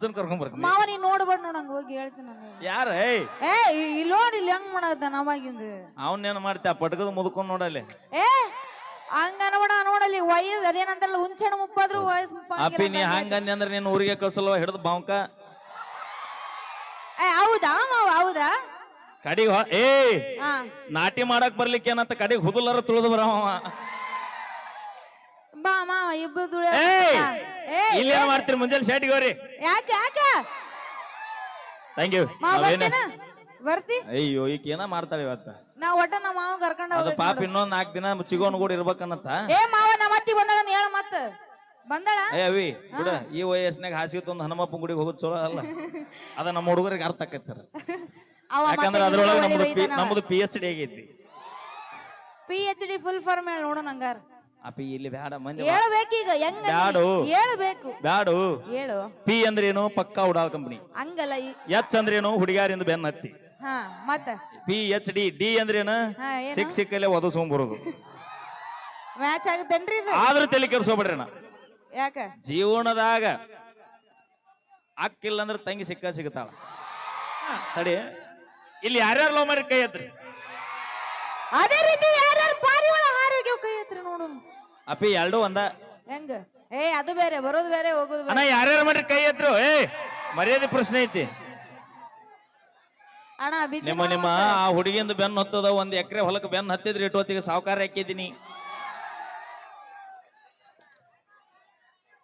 ಕರ್ಕೊಂಡ್ ಬರ್ತೀನಿ ಮಾವ ನೀ ನೋಡ್ಬೇಡ ನೋಡಂಗ ಹೋಗಿ ಹೇಳ್ತೀನಿ ನಾನು. ಯಾರ ಏ ಇಲ್ಲಿ ನೋಡಿ ಇಲ್ಲಿ ಹೆಂಗ್ ಮಾಡದ ನವಾಗಿಂದ ಅವನ್ನೇನು ಮಾಡ್ತೀಯ ಪಟ್ಕದ ಮುದ್ಕೊಂಡ್ ನೋಡಲ್ಲಿ ಏ ಹಂಗ ಅನ್ಬೇಡ ನೋಡಲ್ಲಿ ವಯಸ್ಸು ಅದೇನಂತಾರಲ್ಲ ಹುಂಚೆಣ್ಣು ಮುಪ್ಪಾದ್ರು ವಯಸ್ಸು ಅಪ್ಪಿ ನೀ ಹಂಗಂದಿ ಅಂದ್ರೆ ನೀನ್ ಊರಿಗೆ ಕಳ್ಸಲ್ವ ಹಿಡಿದು ಬಾಂಕ ಏ ಹೌದಾ ಮಾವ ಹೌದಾ ಕಡಿಗೆ ನಾಟಿ ಮಾಡಕ್ ಬರ್ಲಿಕ್ಕೆ ಏನಂತ ಕಡಿಗೆ ಹುದುಲರ ತುಳಿದು ಬರವ ಬಾ ಮಾವ ಇಬ್ರು ದುಡಿಯ ಇಲ್ಲಿ ಏನ್ ಮಾಡ್ತೀರಿ ಮುಂಜಾನೆ ಶೇಟಿಗೆ ಹೋರಿ ಯಾಕೆ ಯಾಕ ಥ್ಯಾಂಕ್ ಯು ಮಾವ ಬರ್ತೀನ ಬರ್ತಿ ಅಯ್ಯೋ ಈಗ ಏನ ಮಾಡ್ತಾಳೆ ಇವತ್ತ ನಾ ಒಟ್ಟ ನಮ್ಮ ಮಾವ ಕರ್ಕೊಂಡ ಅದು ಪಾಪ ಇನ್ನೊಂದ್ 4 ದಿನ ಚಿಗೋನ್ ಕೂಡ ಇರ್ಬೇಕನ್ನತ್ತ ಏ ಮಾವ ನಮ್ಮ ಅತ್ತಿ ಬಂದಾಗ ಹೇಳ ಮತ್ತ ಬಂದಳ ಏ ಅವಿ ಬಿಡ ಈ ವಯಸ್ಸಿನಾಗ ಹಾಸಿಗೆ ತಂದು ಹನುಮಪ್ಪ ಗುಡಿಗೆ ಹೋಗೋದು ಚಲೋ ಅಲ್ಲ ಅದ ನಮ್ಮ ಹುಡುಗರಿಗೆ ಅರ್ಥ ಆಕೈತಿ ಸರ್ ಯಾಕಂದ್ರೆ ಅದ್ರೊಳಗೆ ನಮ್ದು PhD ಆಗೈತಿ PhD ಫುಲ್ ಫಾರ್ಮ್ ಹೇಳ ನೋಡು ನಂಗಾರ ಅಪ್ಪಿ ಇಲ್ಲಿ ಬ್ಯಾಡ ಮಂದಿ ಹೇಳ್ಬೇಕೀಗ ಹೆಂಗ ಬ್ಯಾಡು ಹೇಳ್ಬೇಕು ಬ್ಯಾಡು ಹೇಳು P ಅಂದ್ರೇನು ಪಕ್ಕಾ ಉಡಾಳ್ ಕಂಪನಿ ಹಂಗಲ್ಲ H ಅಂದ್ರೇನು ಹುಡುಗಾರಿಂದ ಬೆನ್ನ ಹತ್ತಿ ಹಾ ಮತ್ತ PhD D ಅಂದ್ರೇನು ಸಿಕ್ಕಲ್ಲೇ ಒದಸ್ಕೊಂಡ್ಬರೋದು ಮ್ಯಾಚ್ ಆಗುತ್ತೇನ್ರಿ ಇದು ಆದ್ರೂ ತಲೆ ಕೆಡ್ಸೋಬಿಡ್ರಿ ನಾ ಯಾಕ ಜೀವನದಾಗ ಅಕ್ಕಿಲ್ಲ ಅಂದ್ರೆ ತಂಗಿ ಸಿಗ್ತಾಳ ತಡಿ ಇಲ್ಲಿ ಯಾರ್ಯಾರು ಲವ್ ಮಾಡಿ ಕೈ ಎತ್ರಿ ಅದೇ ರೀತಿ ಯಾರ್ಯಾರು ಪಾರಿವಾಳ ಹಾರೋಗ್ಯ ಕೈ ಎತ್ರಿ ನೋಡು ಅಪ್ಪಿ ಎರಡು ಒಂದ ಹೆಂಗ ಏ ಅದು ಬೇರೆ ಬರೋದು ಬೇರೆ ಹೋಗೋದು ಬೇರೆ ಅಣ್ಣ ಯಾರ್ಯಾರು ಮಾಡ್ರಿ ಕೈ ಎತ್ರು ಮರ್ಯಾದೆ ಪ್ರಶ್ನೆ ಐತಿ ಅಣ್ಣ ನಿಮ್ಮ ಆ ಹುಡುಗಿಯಿಂದ ಬೆನ್ನ ಹತ್ತದ 1 ಎಕರೆ ಹೊಲಕ್ಕೆ ಬೆನ್ನ ಹತ್ತಿದ್ರಿ ಇಟ್ಟೋತಿಗೆ ಸಾವುಕಾರ ಹಾಕಿದ್ದೀನಿ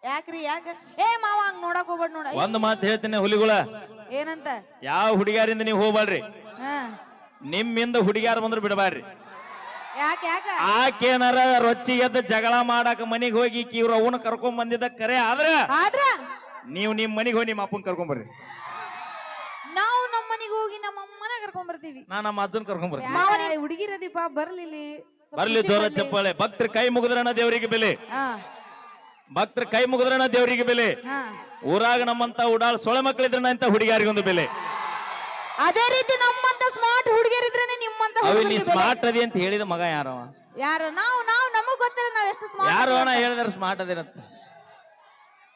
ಯಾಕ್ರಿ ಯಾಕ ಏ ಮಾವ ಹಂಗ್ ನೋಡಕ್ ಹೋಗ್ಬೇಡ ನೋಡ ಒಂದ್ ಮಾತು ಹೇಳ್ತೀನಿ ಹುಲಿಗುಳ ಏನಂತ ಯಾವ ಹುಡುಗಿಯಾರಿಂದ ನೀವು ಹೋಗ್ಬೇಡ್ರಿ ಹಾ ನಿಮ್ಮಿಂದ ಹುಡುಗಿಯಾರ ಬಂದ್ರು ಬಿಡಬಾಡ್ರಿ ಯಾಕ ಯಾಕ ಆಕೇನಾರ ರೊಚ್ಚಿ ಎದ್ದು ಜಗಳ ಮಾಡಾಕ ಮನಿಗ್ ಹೋಗಿ ಇವ್ರ ಅವನ ಕರ್ಕೊಂಡ್ ಬಂದಿದ್ದ ಕರೆ ಆದ್ರ ನೀವು ನಿಮ್ ಮನಿಗ್ ಹೋಗಿ ನಿಮ್ಮ ಅಪ್ಪನ್ ಕರ್ಕೊಂಡ್ ಬರ್ರಿ ನಾವು ನಮ್ಮ ಮನೆಗೆ ಹೋಗಿ ನಮ್ಮ ಅಮ್ಮನ ಕರ್ಕೊಂಡ್ ಬರ್ತೀವಿ ನಾ ನಮ್ಮ ಅಜ್ಜನ್ ಕರ್ಕೊಂಡ್ ಬರ್ತೀನಿ ಹುಡುಗಿರದೀಪ ಬರ್ಲಿಲ್ಲಿ ಬರ್ಲಿ ಜೋರ ಚಪ್ಪಾಳೆ ಭಕ್ತರ ಕೈ ಮುಗಿದ್ರಣ ದೇವರಿಗೆ ಬೆಲೆ ಭಕ್ತರ ಕೈ ಮುಗಿದ್ರಣ ದೇವರಿಗೆ ಬೆಲೆ ಊರಾಗ ನಮ್ಮಂತ ಉಡಾಳ್ ಸೊಳೆ ಮಕ್ಕಳಿದ್ರಣ ಅಂತ ಹುಡುಗಿಯಾರಿಗೊಂದು ಬೆಲೆ ಅದೇ ರೀತಿ ನಮ್ಮಂತ ಸ್ಮಾರ್ಟ್ ಹುಡುಗಿಯರಿದ್ರೇನೆ ನಿಮ್ಮಂತ ನೀ ಸ್ಮಾರ್ಟ್ ಅದಿ ಅಂತ ಹೇಳಿದ ಮಗ ಯಾರವ ಯಾರು ನಾವು ನಮಗ್ ಗೊತ್ತಿಲ್ಲ ನಾವ್ ಎಷ್ಟು ಸ್ಮಾರ್ಟ್ ಯಾರು ಅಣ್ಣ ಹೇಳಿದಾರೆ ಸ್ಮಾರ್ಟ್ ಅದೇನಂತ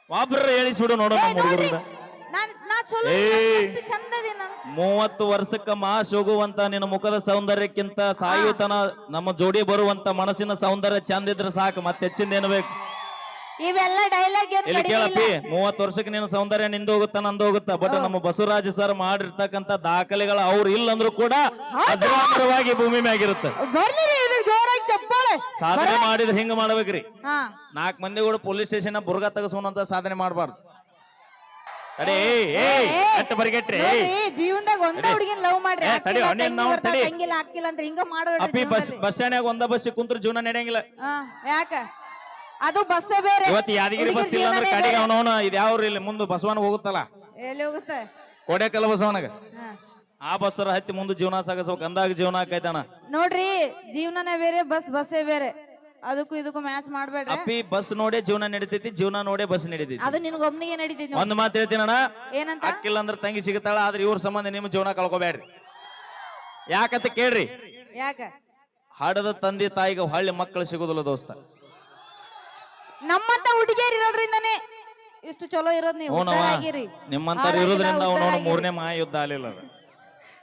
ಒಬ್ರ ಹೇಳಿಸ್ಬಿಡು ನೋಡೋ ನಮ್ಮ ಹುಡುಗರಿಂದ 30 ವರ್ಷಕ್ಕ ಮಾಸ್ ಹೋಗುವಂತ ನಿನ್ನ ಮುಖದ ಸೌಂದರ್ಯಕ್ಕಿಂತ ಸಾಯುತನ ನಮ್ಮ ಜೋಡಿ ಬರುವಂತ ಮನಸ್ಸಿನ ಸೌಂದರ್ಯ ಚಂದ ಇದ್ರೆ ಸಾಕು ಮತ್ತೆ ಹೆಚ್ಚಿಂದ ಏನು ಬೇಕು ಇವೆಲ್ಲ ಡೈಲಾಗ್ ಇಲ್ಲಿ ಕೇಳಪ್ಪಿ 30 ವರ್ಷಕ್ಕೆ ನಿನ್ನ ಸೌಂದರ್ಯ ನಿಂದು ಹೋಗುತ್ತಾ ನಂದು ಹೋಗುತ್ತಾ ಬಟ್ ನಮ್ಮ ಬಸವರಾಜ ಸರ್ ಮಾಡಿರ್ತಕ್ಕಂತ ದಾಖಲೆಗಳು ಅವ್ರು ಇಲ್ಲಂದ್ರೂ ಕೂಡ ಅಜರಾಮರವಾಗಿ ಭೂಮಿ ಮ್ಯಾಗಿರುತ್ತೆ ಸಾಧನೆ ಮಾಡಿದ್ರೆ ಹಿಂಗ ಮಾಡ್ಬೇಕ್ರಿ 4 ಮಂದಿ ಕೂಡ ಪೊಲೀಸ್ ಸ್ಟೇಷನ್ ಬುರ್ಗ ತಗಸೋನಂತ ಸಾಧನೆ ಮಾಡಬಾರ್ದು ಅಡೇ ಬರಿಗೆಟ್ರಿ ಜೀವನದಾಗ ಒಂದ ಹುಡುಗಿನ ಲವ್ ಮಾಡ್ರಿ ತಂಗಿಲ್ಲ ಹಾಕಿಲ್ಲ ಅಂತ ಹಿಂಗ ಮಾಡಬೇಡಿ ಬಸ್ ಸ್ಟ್ಯಾಂಡ್ ಒಂದ ಬಸ್ ಕುಂತ್ರ ಜೀವನ ನಡೆಯಂಗಿಲ್ಲ ಯಾಕ ಅದು ಬಸ್ಸೇ ಬೇರೆ ಇವತ್ತು ಯಾದಗಿರಿ ಬಸ್ ಇಲ್ಲ ಅಂದ್ರೆ ಕಡೆಗೆ ಅವನವನ ಇದು ಯಾವ್ರು ಇಲ್ಲಿ ಮುಂದೆ ಬಸವನಿಗೆ ಹೋಗುತ್ತಲ್ಲ ಎಲ್ಲಿ ಹೋಗುತ್ತೆ ಕೋಡೆಕಲ್ಲ ಬಸವನಿಗೆ ಆ ಬಸ್ಸರ ಹತ್ತಿ ಮುಂದೆ ಜೀವನ ಸಾಗಿಸ್ಬೇಕು ಅಂದಾಗ ಜೀವನ ಆಕೈತಣ ನೋಡ್ರಿ ಜೀವನನೇ ಬೇರೆ ಬಸ್ಸೇ ಬೇರೆ ಅದಕ್ಕೂ ಇದಕ್ಕೂ ಮ್ಯಾಚ್ ಮಾಡ್ಬೇಡ್ರಿ ಅಪ್ಪಿ ಬಸ್ ನೋಡೇ ಜೀವನ ನಡೀತೈತಿ ಜೀವನ ನೋಡೇ ಬಸ್ ನಡೀತೈತಿ ಅದು ನಿನ್ಗ ಒಬ್ನಿಗೆ ನಡೀತೈತಿ ಒಂದ್ ಮಾತು ಹೇಳ್ತೀನಣ್ಣ ಏನಂತ ಅಕ್ಕಿಲ್ಲ ಅಂದ್ರೆ ತಂಗಿ ಸಿಗುತ್ತಾಳ ಆದ್ರೆ ಇವ್ರ ಸಂಬಂಧ ನಿಮ್ ಜೀವನ ಕಳ್ಕೊಬೇಡ್ರಿ ಯಾಕಂತ ಕೇಳ್ರಿ ಯಾಕ ಹಾಡದ ತಂದೆ ತಾಯಿಗೆ ಹಳ್ಳಿ ಮಕ್ಕಳು ಸಿಗೋದಿಲ್ಲ ದೋಸ್ತ ನಮ್ಮಂತ ಹುಡುಗಿಯರ್ ಇರೋದ್ರಿಂದಾನೇ ಇಷ್ಟು ಚಲೋ ಇರೋದ್ ನೀವು ನಿಮ್ಮಂತ ಇರೋದ್ರಿಂದ ಅವನು 3ನೇ ಮಹಾಯುದ್ಧ ಆಗಲಿಲ್ಲ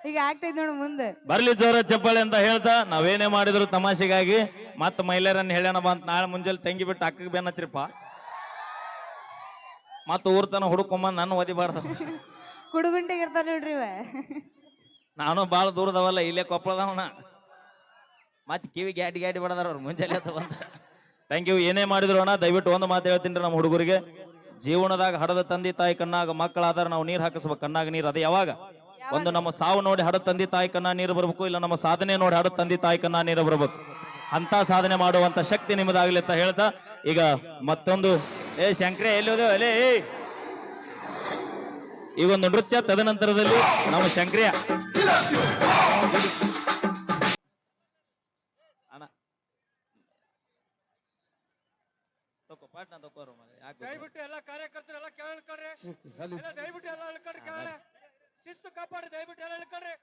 ಈಗ ಆಗ್ತೈತಿ ನೋಡು ಮುಂದೆ ಬರ್ಲಿ ಜೋರ ಚಪ್ಪಾಳೆ ಅಂತ ಹೇಳ್ತಾ ನಾವೇನೇ ಮಾಡಿದ್ರು ತಮಾಷೆಗಾಗಿ ಮತ್ತ ಮಹಿಳೆಯರನ್ನ ಹೇಳ್ಯಾನ ಬಂತ ನಾಳೆ ಮುಂಜಾನೆ ತಂಗಿ ಬಿಟ್ಟು ಅಕ್ಕಗೆ ಬೆನ್ನತ್ರಿಪ್ಪ ಮತ್ತ ಊರ್ತನ ಹುಡುಕೊಂಬಂದ್ ನನ್ನ ಒದಿಬಾರ್ದ ಕುಡುಗುಂಟಿಗೆ ಇರ್ತಾರ ನೋಡ್ರಿ ನಾನು ಬಾಳ ದೂರದವಲ್ಲ ಇಲ್ಲೇ ಕೊಪ್ಪಳದವನ ಮತ್ ಕಿವಿ ಗ್ಯಾಡಿ ಬಡದಾರ ಅವ್ರು ಮುಂಜಾನೆ ಬಂದ ಥ್ಯಾಂಕ್ ಯು ಏನೇ ಮಾಡಿದ್ರು ಅಣ್ಣ ದಯವಿಟ್ಟು ಒಂದು ಮಾತು ಹೇಳ್ತೀನಿ ನಮ್ಮ ಹುಡುಗರಿಗೆ ಜೀವನದಾಗ ಹಡದ ತಂದೆ ತಾಯಿ ಕಣ್ಣಾಗ ಮಕ್ಕಳಾದ್ರ ನಾವು ನೀರ್ ಹಾಕಿಸ್ಬೇಕು ಕಣ್ಣಾಗ ನೀರ್ ಅದೇ ಯಾವಾಗ ಒಂದು ನಮ್ಮ ಸಾವು ನೋಡಿ ಹಡ ತಂದೆ ತಾಯಿ ಕಣ್ಣ ನೀರು ಬರ್ಬೇಕು ಇಲ್ಲ ನಮ್ಮ ಸಾಧನೆ ನೋಡಿ ಹಡ ತಂದೆ ತಾಯಿ ಕಣ್ಣ ನೀರು ಬರ್ಬೇಕು ಅಂತ ಸಾಧನೆ ಮಾಡುವಂತ ಶಕ್ತಿ ನಿಮ್ಮದಾಗ್ಲಿ ಅಂತ ಹೇಳ್ತಾ ಈಗ ಮತ್ತೊಂದು ಶಂಕ್ರೆ ಎಲ್ಲಿ ಹೋದೇವ ಅಲೇ ಈಗ ಒಂದು ನೃತ್ಯ ತದನಂತರದಲ್ಲಿ ನಮ್ಮ ಶಂಕ್ರಿಯ ದಯವಿಟ್ಟು ಎಲ್ಲ ಕಾರ್ಯಕರ್ತರು ಎಲ್ಲ ಕೇಳ್ಕೊಳ್ರಿ ದಯವಿಟ್ಟು ಎಲ್ಲ ಹೇಳ್ಕೊಳ್ರಿ ಕೇಳ ಶಿಸ್ತು ಕಾಪಾಡಿ ದಯವಿಟ್ಟು ಎಲ್ಲ ಹೇಳ್ಕೊಳ್ರಿ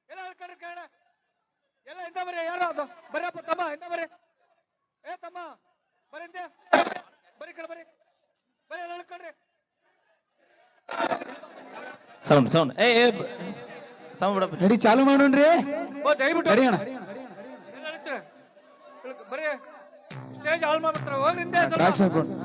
ಎಲ್ಲ ಹೇಳ್ಕೊಳ್ರಿ ಕೇಳ ಎಲ್ಲ ಎಂತ ಬರ್ರಿ ಯಾರು ಅದು ಬರ್ರಪ್ಪ ತಮ್ಮ ಎಂತ ಬರ್ರಿ ತಮ್ಮ ಬರೀ ಬರೀ ಕಡೆ ಬರ್ರಿ ಎಲ್ಲ ಹೇಳ್ಕೊಳ್ರಿ ಸೌಂಡ್ ಸೌಂಡ್ ಸೌಂಡ್ ಬಿಡಪ್ಪ. ನಡಿ ಚಾಲು ಮಾಡೋಣ್ರಿ. ಓ ದಯವಿಟ್ಟು ನಡಿ ಅಣ್ಣ. ಎಲ್ಲ ಇಳಿಸ್ರಿ. ಬರೀ ಸ್ಟೇಜ್ ಹಾಳು ಮಾಡ್ಬಿಡ್ತಾರೆ ಹೋಗ್ರಿ ಹಿಂದೆ ಸ್ವಲ್ಪ. ಟ್ರ್ಯಾಕ್ ಹಾಕೊಂಡು